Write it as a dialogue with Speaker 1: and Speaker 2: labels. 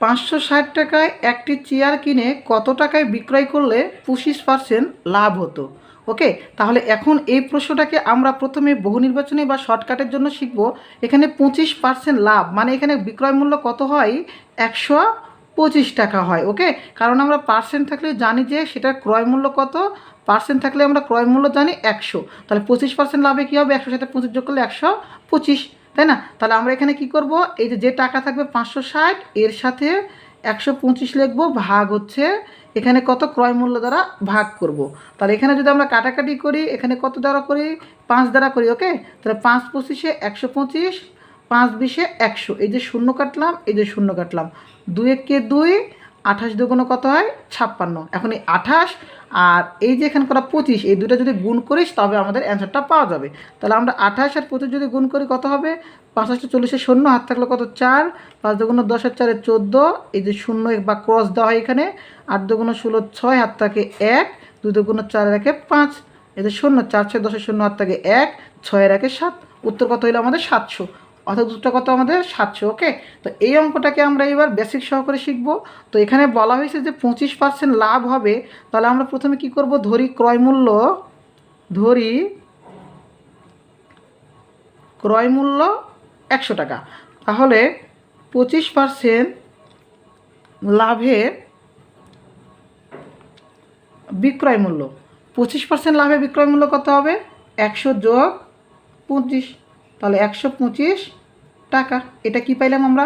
Speaker 1: 560 টাকায় একটি চেয়ার কিনে কত টাকায় বিক্রয় করলে 25% লাভ হতো। ওকে, তাহলে এখন এই প্রশ্নটাকে আমরা প্রথমে বহু নির্বাচনী বা শর্টকাটের জন্য শিখব। এখানে 25% লাভ মানে এখানে বিক্রয় মূল্য কত হয়, 125 টাকা হয়। ওকে, কারণ আমরা পার্সেন্ট থাকলে জানি যে সেটার ক্রয় মূল্য কত, পার্সেন্ট থাকলে আমরা ক্রয় মূল্য জানি 100, তাহলে 25% লাভে কী হবে, 100 সাথে 25 যোগ করলে 125, তাই না? তাহলে আমরা এখানে কি করব, এই যে টাকা থাকবে 560 এর সাথে 125 লিখবো, ভাগ হচ্ছে এখানে কত, ক্রয় মূল্য দ্বারা ভাগ করব। তাহলে এখানে যদি আমরা কাটাকাটি করি, এখানে কত দ্বারা করি, 5 দ্বারা করি। ওকে, তাহলে 5 25 125, 5 20 100, এই যে শূন্য কাটলাম, এই যে শূন্য কাটলাম, 2 1 2, 28 দুগুণ কত হয়, 56। এখন এই 28 আর এই যে এখানে করা 25, এই দুটো যদি গুণ করিস তবে আমাদের অ্যান্সারটা পাওয়া যাবে। তাহলে আমরা 28 আর 25 যদি গুণ করি কত হবে, 5 40 শূন্য, হাত থাকলে কত, 4, 5 দুগুণ 10 আর 4 14, এই যে শূন্য বা ক্রস দেওয়া হয় এখানে, 8 দুগুণ 16 6, হাত থাকে 1, 2 দুগুণ 4 রাখে 5, এই যে শূন্য, 4 6 10 শূন্য, হাত থাকে 1, 6 রাখে 7, উত্তর কত হলো আমাদের 700, অর্থাৎ উত্তরটা কত আমাদের 700। ওকে, তো এই অঙ্কটাকে আমরা এবার বেসিক সহকারে শিখব। তো এখানে বলা হয়েছে যে 25% লাভ হবে, তাহলে আমরা প্রথমে কি করব, ধরি ক্রয় মূল্য 100 টাকা, তাহলে 25% লাভে বিক্রয় মূল্য, 25% লাভে বিক্রয় মূল্য কত হবে, 100 যোগ 25, তাহলে 125 টাকা। এটা কি পাইলাম আমরা,